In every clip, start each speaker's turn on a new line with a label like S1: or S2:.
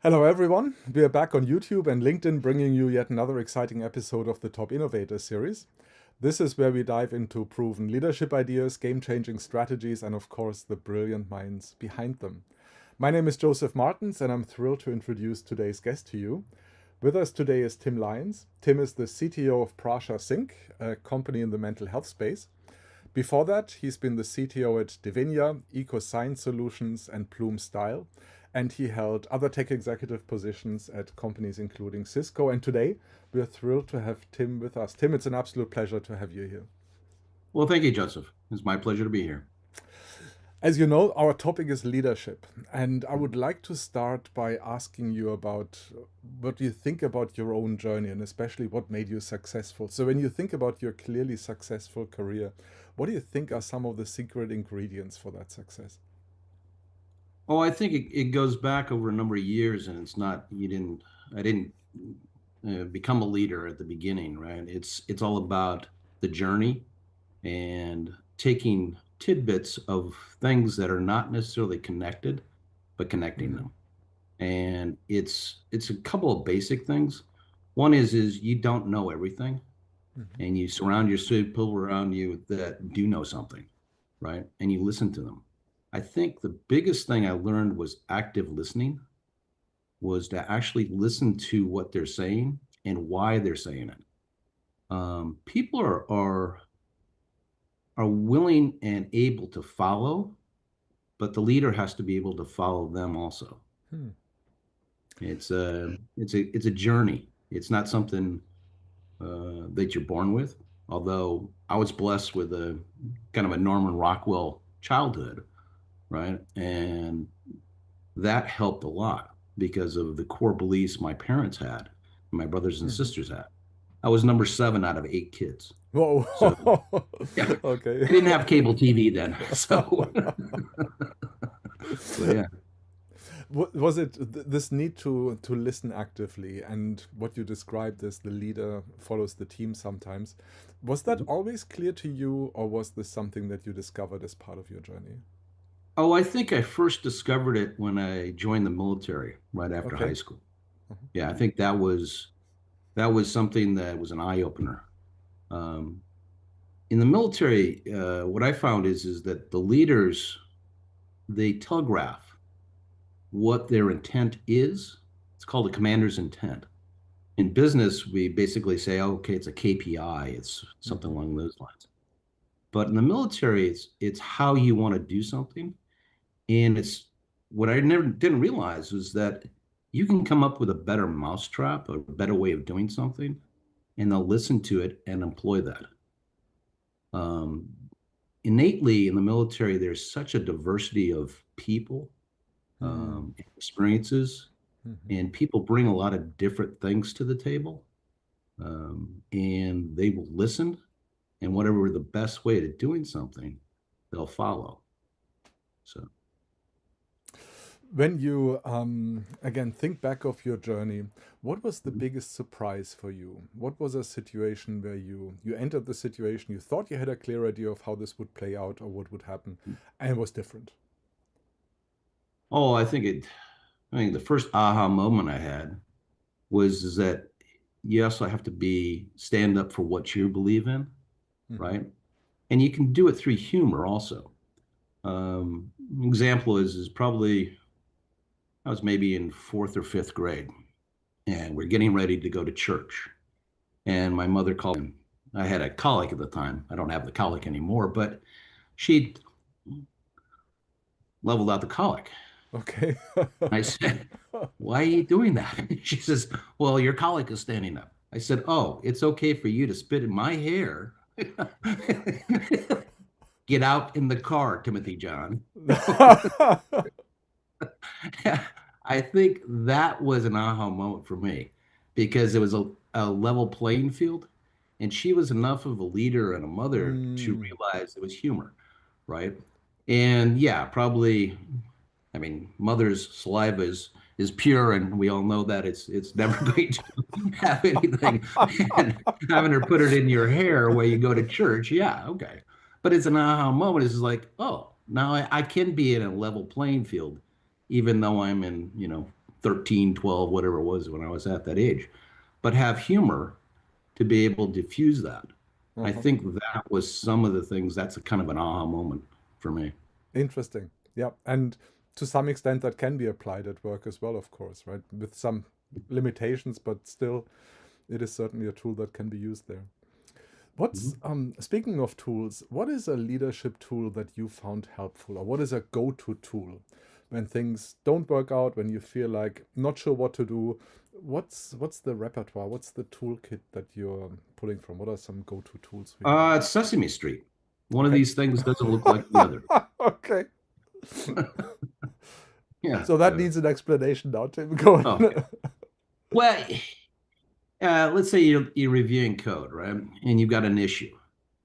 S1: Hello, everyone. We are back on YouTube and LinkedIn, bringing you yet another exciting episode of the Top Innovator Series. This is where we dive into proven leadership ideas, game-changing strategies, and of course, the brilliant minds behind them. My name is Josef Martens, and I'm thrilled to introduce today's guest to you. With us today is Tim Lyons. Tim is the CTO of PraSha Sync, a company in the mental health space. Before that, he's been the CTO at Divinia, EcoScience Solutions, and Plume Style, and he held other tech executive positions at companies including Cisco. And today, we are thrilled to have Tim with us. Tim, it's an absolute pleasure to have you here.
S2: Well, thank you, Joseph. It's my pleasure to be here.
S1: As you know, our topic is leadership, and I would like to start by asking you about what you think about your own journey and especially what made you successful. So, when you think about your clearly successful career, what do you think are some of the secret ingredients for that success?
S2: Oh, I think it goes back over a number of years, and it's not, I didn't become a leader at the beginning, right? It's all about the journey and taking tidbits of things that are not necessarily connected, but connecting
S1: Mm-hmm.
S2: them. And it's a couple of basic things. One is you don't know everything,
S1: Mm-hmm.
S2: and you surround yourself people around you that do know something, right? And you listen to them. I think the biggest thing I learned was active listening, was to actually listen to what they're saying and why they're saying it. People are willing and able to follow, but the leader has to be able to follow them also.
S1: Hmm.
S2: It's a journey. It's not something that you're born with. Although I was blessed with a kind of a Norman Rockwell childhood, right? And that helped a lot because of the core beliefs my parents had, my brothers and
S1: Mm-hmm.
S2: sisters had. I was number seven out of eight kids.
S1: Whoa.
S2: So yeah,
S1: Okay.
S2: I didn't have cable TV then. So, but yeah.
S1: Was it this need to listen actively and what you described as the leader follows the team sometimes? Was that always clear to you, or was this something that you discovered as part of your journey?
S2: Oh, I think I first discovered it when I joined the military right after high
S1: Okay.
S2: school.
S1: Mhm.
S2: Yeah, I think that was something that was an eye opener. Um, in the military, what I found is that the leaders, they telegraph what their intent is. It's called a commander's intent. In business, we basically say, oh, okay, it's a KPI, it's something
S1: Mhm.
S2: along those lines. But in the military, it's how you want to do something. And it's what I never didn't realize was that you can come up with a better mousetrap, a better way of doing something, and they'll listen to it and employ that. Um, Innately in the military, there's such a diversity of people,
S1: Hmm.
S2: experiences,
S1: Mhm.
S2: and people bring a lot of different things to the table. And they will listen, and whatever the best way to doing something, they'll follow. So,
S1: When you again think back of your journey, what was the
S2: mhm.
S1: biggest surprise for you? What was a situation where you entered the situation, you thought you had a clear idea of how this would play out or what would happen, and it was different?
S2: Oh, I think the first aha moment I had was is that yes, I have to be stand up for what you believe in,
S1: Hmm.
S2: right? And you can do it through humor also. Example is probably I was maybe in fourth or fifth grade, and we're getting ready to go to church. And my mother called in. I had a colic at the time. I don't have the colic anymore, but she leveled out the colic.
S1: Okay.
S2: I said, why are you doing that? She says, well, your colic is standing up. I said, oh, it's okay for you to spit in my hair. Get out in the car, Timothy John. I think that was an aha moment for me because it was a level playing field. And she was enough of a leader and a mother to
S1: Mm.
S2: realize it was humor, right? And yeah, probably, I mean, mother's saliva is pure, and we all know that it's never going to have anything. And having her put it in your hair while you go to church, yeah, okay. But it's an aha moment. It's like, oh, now I can be in a level playing field, even though I'm in, 13, 12, whatever it was when I was at that age, but have humor to be able to diffuse that. I
S1: Uh-huh.
S2: think that was some of the things, that's a kind of an aha moment for me.
S1: Interesting. Yeah. And to some extent, that can be applied at work as well, of course, right? With some limitations, but still, it is certainly a tool that can be used there. What's
S2: Mhm.
S1: speaking of tools, what is a leadership tool that you found helpful, or what is a go-to tool when things don't work out, when you feel like not sure what to do? What's the repertoire? What's the toolkit that you're pulling from? What are some go-to tools for you?
S2: It's Sesame Street. One of
S1: Okay.
S2: these things doesn't look like the other.
S1: Okay.
S2: Yeah.
S1: So that needs an explanation now, Tim. Go
S2: Okay.
S1: on.
S2: Well, let's say you're reviewing code, right? And you've got an issue.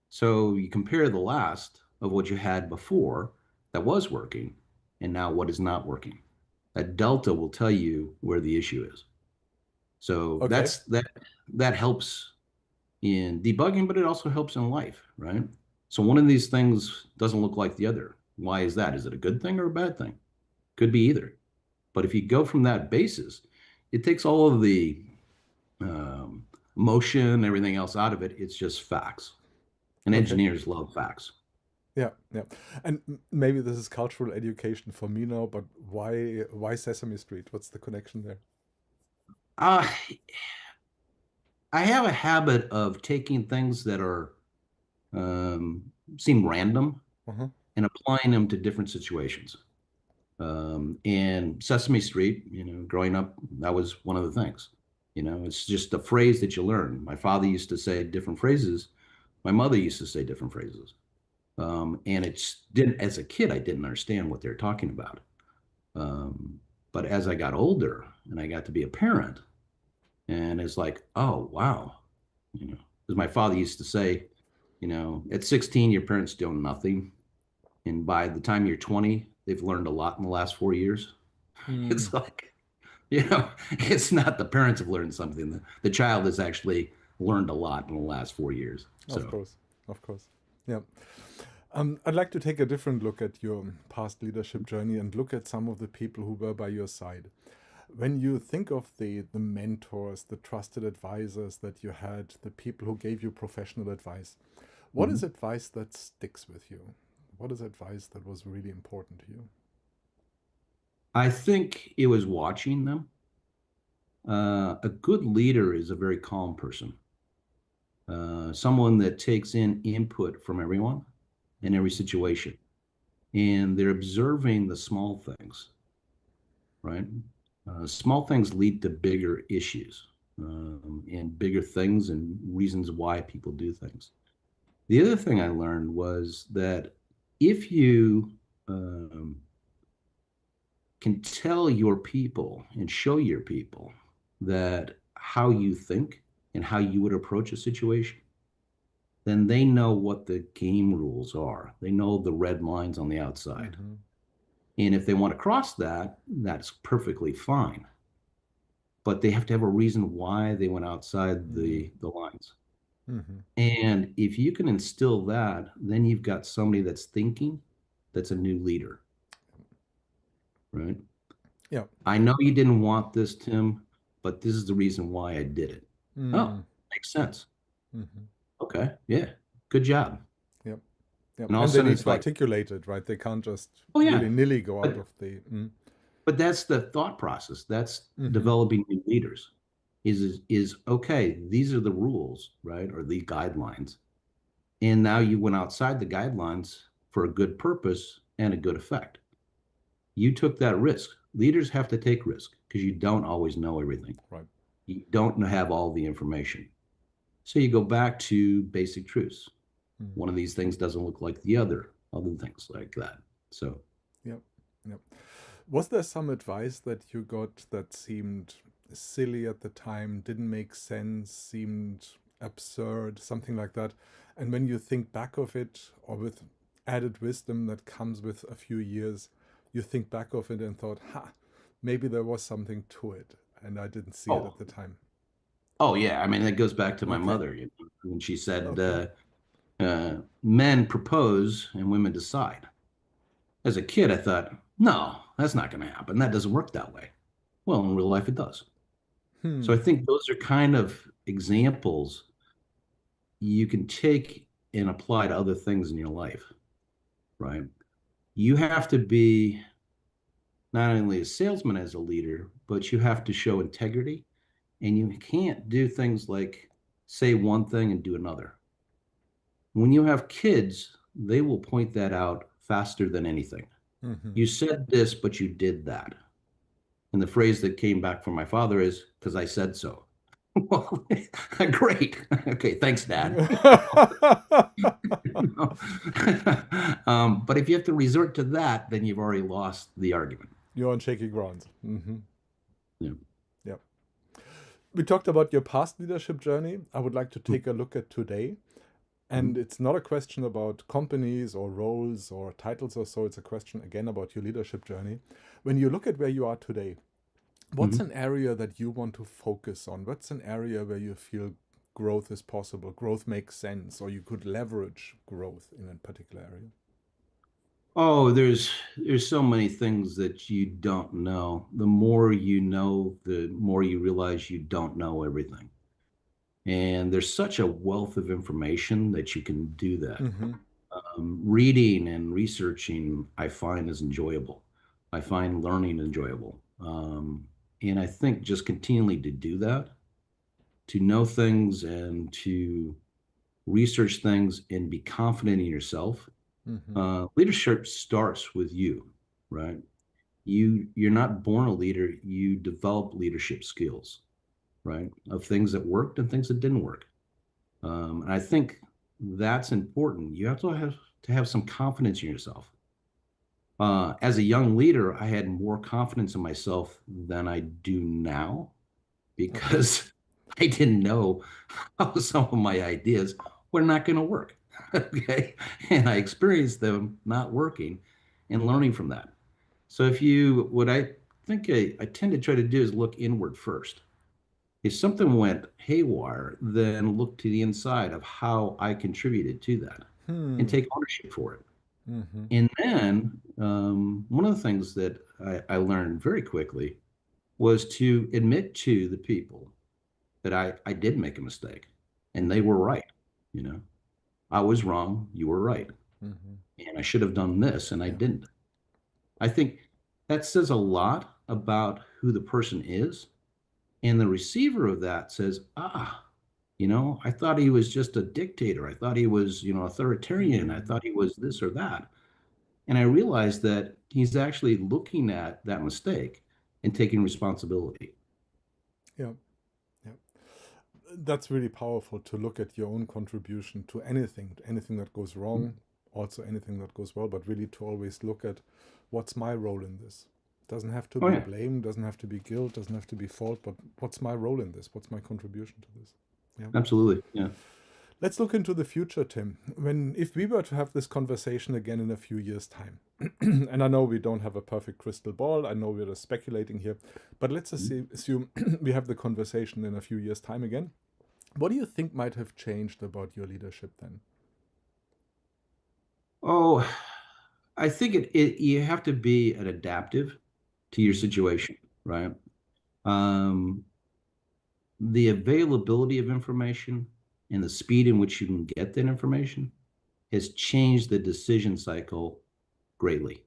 S2: So you compare the last of what you had before that was working and now what is not working. That delta will tell you where the issue is. So
S1: Okay.
S2: that helps in debugging, but it also helps in life, right? So one of these things doesn't look like the other. Why is that? Is it a good thing or a bad thing? Could be either. But if you go from that basis, it takes all of the motion, everything else out of it. It's just facts. And
S1: Okay.
S2: engineers love facts.
S1: Yeah, yeah. And maybe this is cultural education for me now, but why Sesame Street? What's the connection there?
S2: Uh, I have a habit of taking things that are um, seem random
S1: Uh-huh.
S2: and applying them to different situations. And Sesame Street, growing up, that was one of the things. It's just a phrase that you learn. My father used to say different phrases. My mother used to say different phrases. And it's didn't as a kid, I didn't understand what they're talking about. Um, but as I got older and I got to be a parent, and it's like, oh wow, because my father used to say, at 16, your parents do nothing, and by the time you're 20, they've learned a lot in the last 4 years.
S1: Mm,
S2: It's like, it's not the parents have learned something. The child has actually learned a lot in the last 4 years.
S1: of
S2: So,
S1: course, of course. Yeah. I'd like to take a different look at your past leadership journey and look at some of the people who were by your side. When you think of the mentors, the trusted advisors that you had, the people who gave you professional advice, what is
S2: mhm.
S1: advice that sticks with you? What is advice that was really important to you?
S2: I think it was watching them. A good leader is a very calm person, someone that takes in input from everyone in every situation, and they're observing the small things, right? Small things lead to bigger issues and bigger things and reasons why people do things. The other thing I learned was that if you um, can tell your people and show your people that how you think and how you would approach a situation, then they know what the game rules are. They know the red lines on the outside.
S1: Mm-hmm.
S2: And if they want to cross that, that's perfectly fine. But they have to have a reason why they went outside the lines.
S1: Mm-hmm.
S2: And if you can instill that, then you've got somebody that's thinking, that's a new leader, right?
S1: Yeah.
S2: I know you didn't want this, Tim, but this is the reason why I did it. Oh,
S1: Mm-hmm.
S2: makes sense.
S1: Mm-hmm.
S2: Okay, yeah, good job.
S1: Yep. Yep.
S2: And all of
S1: And
S2: a
S1: they
S2: sudden
S1: need
S2: it's
S1: to
S2: like,
S1: articulate it, right? They can't just
S2: oh yeah,
S1: willy-nilly go out
S2: but
S1: of the. Mm.
S2: but that's the thought process. That's
S1: Mm-hmm.
S2: developing new leaders. Is okay, these are the rules, right? Or the guidelines. And now you went outside the guidelines for a good purpose and a good effect. You took that risk. Leaders have to take risk because you don't always know everything.
S1: Right.
S2: You don't have all the information. So you go back to basic truths.
S1: Mm.
S2: One of these things doesn't look like the other things like that. So,
S1: Yep. Yep. Was there some advice that you got that seemed silly at the time, didn't make sense, seemed absurd, something like that? And when you think back of it, or with added wisdom that comes with a few years, you think back of it and thought, ha, maybe there was something to it, and I didn't see it
S2: oh,
S1: at the time.
S2: oh yeah. I mean, that goes back to my
S1: Okay.
S2: mother, when she said,
S1: Okay.
S2: men propose and women decide. As a kid, I thought, no, that's not going to happen. That doesn't work that way. Well, in real life, it does. So I
S1: Hmm.
S2: think those are kind of examples you can take and apply to other things in your life, right? You have to be not only a salesman as a leader, but you have to show integrity, and you can't do things like say one thing and do another. When you have kids, they will point that out faster than anything.
S1: Hmm.
S2: You said this, but you did that. And the phrase that came back from my father is, because I said so. Well, great. Okay, thanks, Dad. But if you have to resort to that, then you've already lost the argument.
S1: You're on shaky ground. Hmm.
S2: Yeah.
S1: Yeah. We talked about your past leadership journey. I would like to take a look at today. And
S2: Mhm.
S1: it's not a question about companies or roles or titles or so. It's a question again about your leadership journey. When you look at where you are today, what's
S2: Mhm.
S1: an area that you want to focus on? What's an area where you feel growth is possible, growth makes sense, or you could leverage growth in a particular area?
S2: Oh, there's so many things that you don't know. The more you know, the more you realize you don't know everything. And there's such a wealth of information that you can do that.
S1: Mm-hmm.
S2: Reading and researching, I find is enjoyable. I find learning enjoyable. And I think just continually to do that, to know things and to research things and be confident in yourself.
S1: Mm-hmm.
S2: Leadership starts with you, right? You're not born a leader, you develop leadership skills, right? Of things that worked and things that didn't work. And I think that's important. You have to have some confidence in yourself. As a young leader, I had more confidence in myself than I do now
S1: Okay.
S2: because I didn't know how some of my ideas were not going to work. Okay. And I experienced them not working and learning from that. So what I think I tend to try to do is look inward first. If something went haywire, then look to the inside of how I contributed to that and
S1: Hmm.
S2: take ownership for it.
S1: Mm-hmm.
S2: And then one of the things that I learned very quickly was to admit to the people that I did make a mistake and they were right. You know, I was wrong, you were right.
S1: Mm-hmm.
S2: And I should have done this and I
S1: Yeah.
S2: didn't. I think that says a lot about who the person is. And the receiver of that says, I thought he was just a dictator. I thought he was, authoritarian. I
S1: Hmm.
S2: thought he was this or that. And I realized that he's actually looking at that mistake and taking responsibility.
S1: Yeah. Yeah. That's really powerful to look at your own contribution to anything that goes wrong, also anything that goes well, but really to always look at what's my role in this. Doesn't have to
S2: Oh,
S1: be
S2: yeah,
S1: blame, doesn't have to be guilt, doesn't have to be fault, but what's my role in this? What's my contribution to this? Yeah.
S2: absolutely. Yeah.
S1: Let's look into the future, Tim. When if we were to have this conversation again in a few years' time, and I know we don't have a perfect crystal ball, I know we're just speculating here, but let's assume we have the conversation in a few years' time again. What do you think might have changed about your leadership then?
S2: Oh, I think you have to be an adaptive to your
S1: Mm-hmm.
S2: situation, right? Um, the availability of information and the speed in which you can get that information has changed the decision cycle greatly.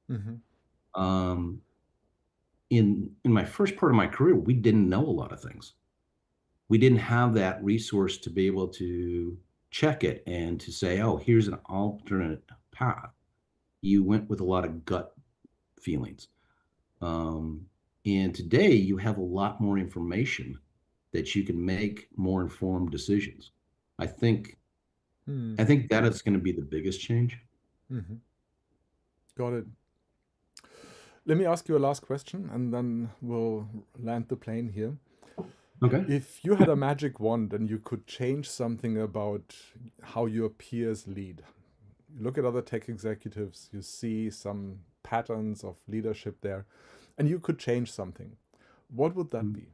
S1: Mm-hmm.
S2: Um, in my first part of my career, we didn't know a lot of things. We didn't have that resource to be able to check it and to say, oh, here's an alternate path. You went with a lot of gut feelings. Um, and today you have a lot more information that you can make more informed decisions. I think I think that is going to be the biggest change.
S1: Mm-hmm. Got it. Let me ask you a last question and then we'll land the plane here.
S2: Okay.
S1: If you had a magic wand and you could change something about how your peers lead, you look at other tech executives, you see some patterns of leadership there, and you could change something, what would that be?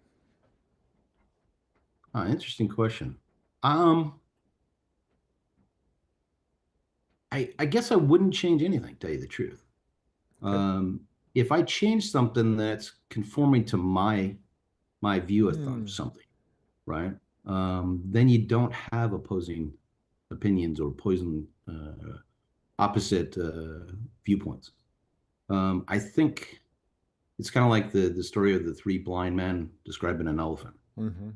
S2: Interesting question. Um, I guess I wouldn't change anything, to tell you the truth.
S1: Okay.
S2: Um, if I change something that's conforming to my view of something, right? Then you don't have opposing opinions or opposite viewpoints. I think it's kind of like the story of the three blind men describing an elephant.
S1: Mm-hmm.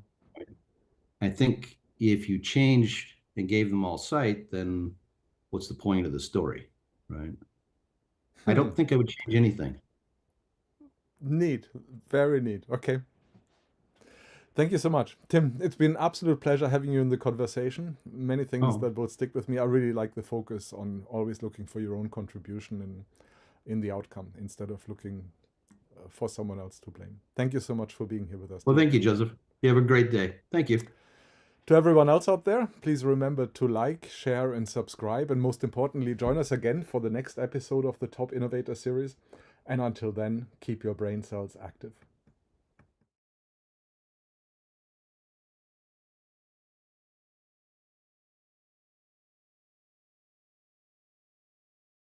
S2: I think if you changed and gave them all sight, then what's the point of the story, right? I don't think I would change anything.
S1: Neat. Very neat. Okay. Thank you so much. Tim, it's been an absolute pleasure having you in the conversation. Many things that will stick with me. I really like the focus on always looking for your own contribution in the outcome instead of looking for someone else to blame. Thank you so much for being here with us.
S2: Well, thank you, Joseph. You have a great day. Thank you.
S1: To everyone else out there, please remember to like, share, and subscribe. And most importantly, join us again for the next episode of the Top Innovator Series. And until then, keep your brain cells active.